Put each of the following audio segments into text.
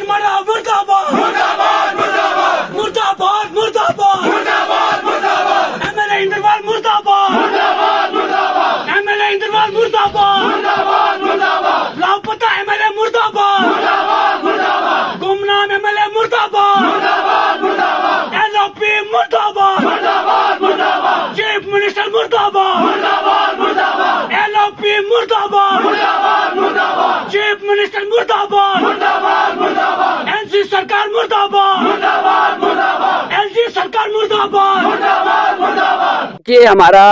मड़ा मुर्दाबाद मुर्दाबाद मुर्दाबाद मुर्दाबाद मुर्दाबाद मुर्दाबाद मुर्दाबाद एमएलए इंद्रवाल मुर्दाबाद मुर्दाबाद मुर्दाबाद एमएलए इंद्रवाल मुर्दाबाद मुर्दाबाद मुर्दाबाद लापता एमएलए मुर्दाबाद मुर्दाबाद मुर्दाबाद गुमनाम एमएलए मुर्दाबाद मुर्दाबाद मुर्दाबाद एलओपी मुर्दाबाद मुर्दाबाद मुर्दाबाद चीफ मिनिस्टर मुर्दाबाद मुर्दाबाद मुर्दाबाद एलओपी मुर्दाबाद मुर्दाबाद मुर्दाबाद चीफ मिनिस्टर मुर्दाबाद मुर्दाबाद मुर्दाबाद एनसी सरकार मुर्दाबाद मुर्दाबाद मुर्दाबाद एलजी सरकार मुर्दाबाद मुर्दाबाद मुर्दाबाद। ये हमारा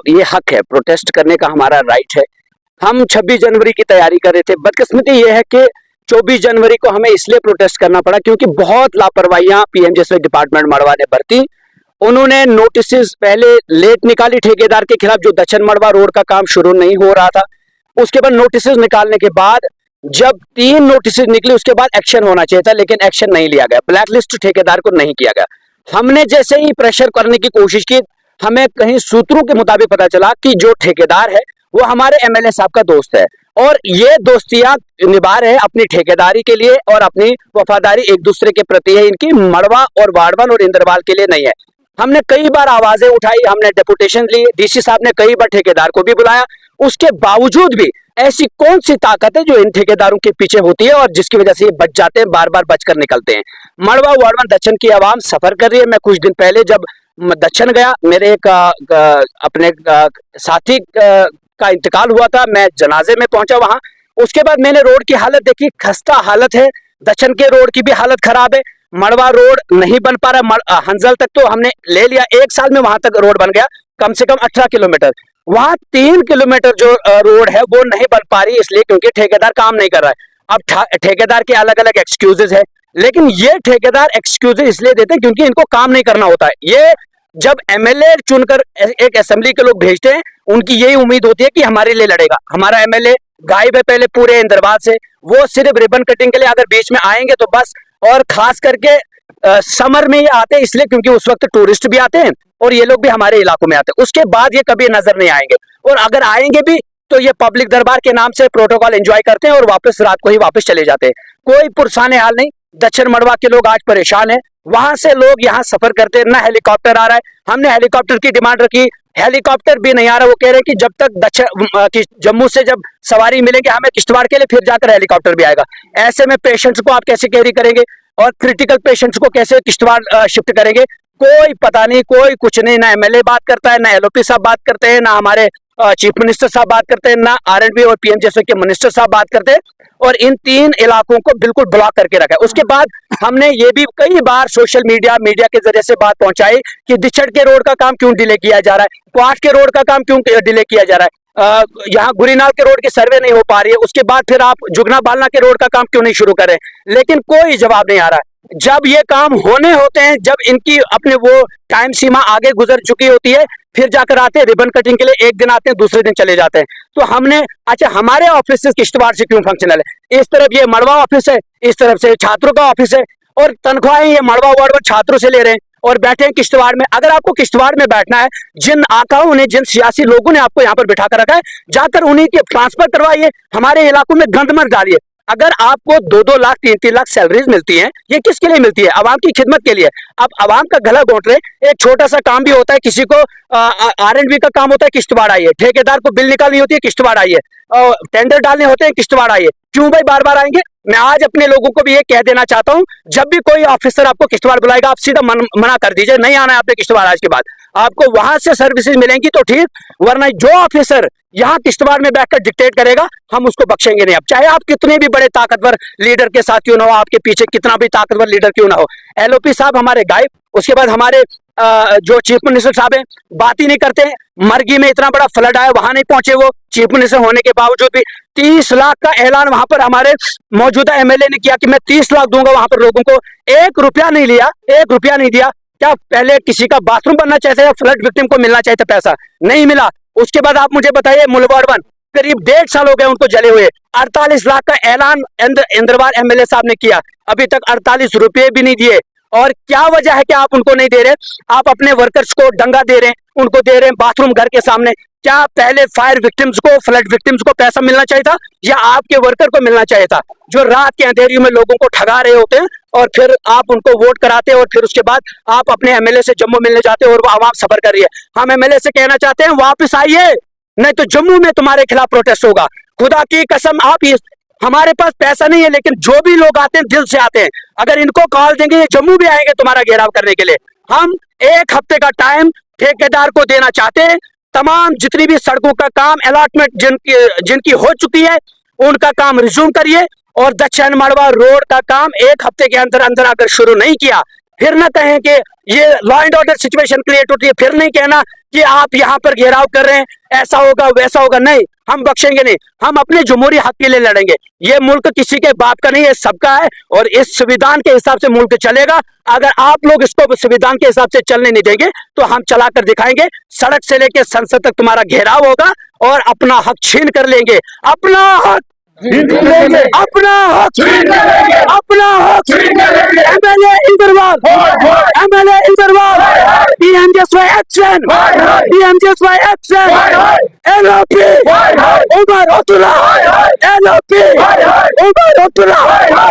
ये हक है, प्रोटेस्ट करने का हमारा राइट है। हम 26 जनवरी की तैयारी कर रहे थे। बदकिस्मती ये है कि 24 जनवरी को हमें इसलिए प्रोटेस्ट करना पड़ा क्योंकि बहुत लापरवाहियां पीएमजेएसवाई डिपार्टमेंट मड़वा ने बरती। उन्होंने नोटिस पहले लेट निकाली ठेकेदार के खिलाफ, जो दक्षिण मड़वा रोड का काम शुरू नहीं हो रहा था। उसके बाद नोटिस निकालने के बाद जब 3 नोटिस निकली उसके बाद एक्शन होना चाहिए था, लेकिन एक्शन नहीं लिया गया। ब्लैकलिस्ट ठेकेदार को नहीं किया गया। हमने जैसे ही प्रेशर करने की कोशिश की, हमें कहीं सूत्रों के मुताबिक पता चला कि जो ठेकेदार है वो हमारे एमएलए साहब का दोस्त है और ये दोस्तियां निभा रहे हैं अपनी ठेकेदारी के लिए और अपनी वफादारी एक दूसरे के प्रति है। इनकी मड़वा और वार्डवन और इंद्रवाल के लिए नहीं है। हमने कई बार आवाजें उठाई, हमने डेपुटेशन ली, डीसी साहब ने कई बार ठेकेदार को भी बुलाया। उसके बावजूद भी ऐसी कौन सी ताकत है जो इन ठेकेदारों के पीछे होती है और जिसकी वजह से ये बच जाते हैं, बार बार बचकर निकलते हैं। मड़वा वार्डवन दक्षिण की आवाम सफर कर रही है। मैं कुछ दिन पहले जब दक्षिण गया, मेरे एक अपने साथी का इंतकाल हुआ था, मैं जनाजे में पहुंचा वहां। उसके बाद मैंने रोड की हालत देखी, खस्ता हालत है। दक्षिण के रोड की भी हालत खराब है। मड़वा रोड नहीं बन पा रहा। हंजल तक तो हमने ले लिया, 1 साल में वहां तक रोड बन गया, कम से कम 18 किलोमीटर। वहां 3 किलोमीटर जो रोड है वो नहीं बन पा रही, इसलिए क्योंकि ठेकेदार काम नहीं कर रहा है। अब ठेकेदार के अलग अलग एक्सक्यूजेस है, लेकिन ये ठेकेदार एक्सक्यूजेस इसलिए देते हैं क्योंकि इनको काम नहीं करना होता है। ये जब एमएलए चुनकर एक असेंबली के लोग भेजते हैं, उनकी यही उम्मीद होती है कि हमारे लिए लड़ेगा। हमारा एमएलए गायब है पहले पूरे इंद्रवाल से, वो सिर्फ रिबन कटिंग के लिए अगर बीच में आएंगे तो बस। और खास करके समर में ये आते हैं इसलिए क्योंकि उस वक्त टूरिस्ट भी आते हैं और ये लोग भी हमारे इलाकों में आते हैं। उसके बाद ये कभी नजर नहीं आएंगे, और अगर आएंगे भी तो ये पब्लिक दरबार के नाम से प्रोटोकॉल एंजॉय करते हैं और वापस रात को ही वापस चले जाते हैं। कोई पुरसाने हाल नहीं। दक्षिण मड़वा के लोग आज परेशान हैं, वहां से लोग यहाँ सफर करते हैं, ना हेलीकॉप्टर आ रहा है। हमने हेलीकॉप्टर की डिमांड रखी, हेलीकॉप्टर भी नहीं आ रहा। वो कह रहे हैं कि जब तक दक्षिण जम्मू से जब सवारी मिलेंगे हमें किश्तवाड़ के लिए, फिर जाकर हेलीकॉप्टर भी आएगा। ऐसे में पेशेंट्स को आप कैसे कैरी करेंगे और क्रिटिकल पेशेंट्स को कैसे किश्तवाड़ शिफ्ट करेंगे? कोई पता नहीं, कोई कुछ नहीं। ना एमएलए बात करता है, ना एलओपी साहब बात करते हैं, ना हमारे चीफ मिनिस्टर साहब बात करते हैं, ना आरएनबी और पीएमजेएसवाई के मिनिस्टर साहब बात करते हैं। और इन 3 इलाकों को बिल्कुल ब्लॉक करके रखा है। उसके बाद हमने ये भी कई बार सोशल मीडिया के जरिए से बात पहुंचाई कि दिछड़ के रोड का काम क्यों डिले किया जा रहा है, क्वाट के रोड का काम क्यों डिले किया जा रहा है, यहाँ गुरीनाल के रोड की सर्वे नहीं हो पा रही है। उसके बाद फिर आप जुगना बालना के रोड का काम क्यों नहीं शुरू करें? लेकिन कोई जवाब नहीं आ रहा है। जब ये काम होने होते हैं, जब इनकी अपने वो टाइम सीमा आगे गुजर चुकी होती है, फिर जाकर आते हैं रिबन कटिंग के लिए। एक दिन आते हैं, दूसरे दिन चले जाते हैं। तो हमने अच्छा, हमारे ऑफिस किश्तवाड़ से क्यों फंक्शनल है? इस तरफ ये मड़वा ऑफिस है, इस तरफ से छात्रों का ऑफिस है, और तनख्वाहें ये मड़वा वार्डवन छात्रों से ले रहे हैं और बैठे हैं किश्तवाड़ में। अगर आपको किश्तवाड़ में बैठना है, जिन आकाओं ने, जिन सियासी लोगों ने आपको यहाँ पर बिठा कर रखा है, जाकर उन्हीं के ट्रांसफर करवाइए, हमारे इलाकों में गंद मत डालिए। अगर आपको 2-2 लाख 3-3 लाख सैलरीज मिलती हैं, ये किसके लिए मिलती है? आवाम की खिदमत के लिए। अब आवाम का गला घोंट रहे। एक छोटा सा काम भी होता है, किसी को आरएनबी का काम होता है, किश्तवाड़ आइए। ठेकेदार को बिल निकालनी होती है, किश्तवाड़ आइए। टेंडर डालने होते हैं, किश्तवाड़ आइए। क्यों भाई बार बार आएंगे? मैं आज अपने लोगों को भी ये कह देना चाहता हूं, जब भी कोई ऑफिसर आपको किश्तवाड़ बुलाएगा, आप सीधा मना कर दीजिए, नहीं आना है आपने किश्तवाड़। आज के बाद आपको वहां से सर्विसेज मिलेंगी तो ठीक, वरना जो ऑफिसर यहाँ किश्तवाड़ में बैठकर डिक्टेट करेगा, हम उसको बख्शेंगे नहीं। अब चाहे आप कितने भी बड़े ताकतवर लीडर के साथ क्यों ना हो, आपके पीछे कितना भी ताकतवर लीडर क्यों ना हो। एलओपी साहब हमारे गायब, उसके बाद हमारे जो चीफ मिनिस्टर साहब हैं बात ही नहीं करते हैं। मरगी में इतना बड़ा फ्लड आया, वहां नहीं पहुंचे वो, चीफ मिनिस्टर होने के बावजूद भी। 30 लाख का ऐलान वहां पर हमारे मौजूदा एमएलए ने किया कि मैं 30 लाख दूंगा वहां पर लोगों को। 1 रुपया नहीं लिया, 1 रुपया नहीं दिया। क्या पहले किसी का बाथरूम बनना चाहते हैं? फ्लड विक्टिम को मिलना चाहिए था, पैसा नहीं मिला। उसके बाद आप मुझे बताइए, मुलवाड़वन करीब 1.5 साल हो गए उनको जले हुए। 48 लाख का ऐलान इंद्रवाल एमएलए साहब ने किया, अभी तक 48 रुपये भी नहीं दिए। और क्या वजह है कि आप उनको नहीं दे रहे? आप अपने वर्कर्स को दंगा दे रहे हैं, उनको दे रहे हैं बाथरूम घर के सामने। क्या पहले फायर विक्टिम्स को, फ्लड विक्टिम्स को पैसा मिलना चाहिए था या आपके वर्कर को मिलना चाहिए था, जो रात के अंधेरी में लोगों को ठगा रहे होते हैं और फिर आप उनको वोट कराते हैं और फिर उसके बाद आप अपने एमएलए से जम्मू मिलने जाते हैं और वो आवाम सफर कर रही है। हम एमएलए से कहना चाहते हैं वापस आइए, नहीं तो जम्मू में तुम्हारे खिलाफ प्रोटेस्ट होगा। खुदा की कसम, आप हमारे पास पैसा नहीं है, लेकिन जो भी लोग आते हैं दिल से आते हैं। अगर इनको कॉल देंगे ये जम्मू भी आएंगे तुम्हारा घेराव करने के लिए। हम 1 हफ्ते का टाइम ठेकेदार को देना चाहते हैं। तमाम जितनी भी सड़कों का काम अलॉटमेंट जिनकी हो चुकी है उनका काम रिज्यूम करिए और दक्षिण मड़वा रोड का काम 1 हफ्ते के अंदर अंदर अगर शुरू नहीं किया, फिर ना कहें कि ये law and order situation create होती है, फिर नहीं कहना कि आप यहाँ पर घेराव कर रहे हैं, ऐसा होगा वैसा होगा। नहीं, हम बख्शेंगे नहीं, हम अपने जमहूरी हक के लिए लड़ेंगे। ये मुल्क किसी के बाप का नहीं है, सबका है और इस संविधान के हिसाब से मुल्क चलेगा। अगर आप लोग इसको संविधान के हिसाब से चलने नहीं देंगे तो हम चला कर दिखाएंगे। सड़क से लेकर संसद तक तुम्हारा घेराव होगा और अपना हक छीन कर लेंगे। अपना हक अपना हक अपना हक। MLA Inderwal, MLA Inderwal, PMGSY action, PMGSY action, LOP Omar Abdullah, LOP Omar Abdullah.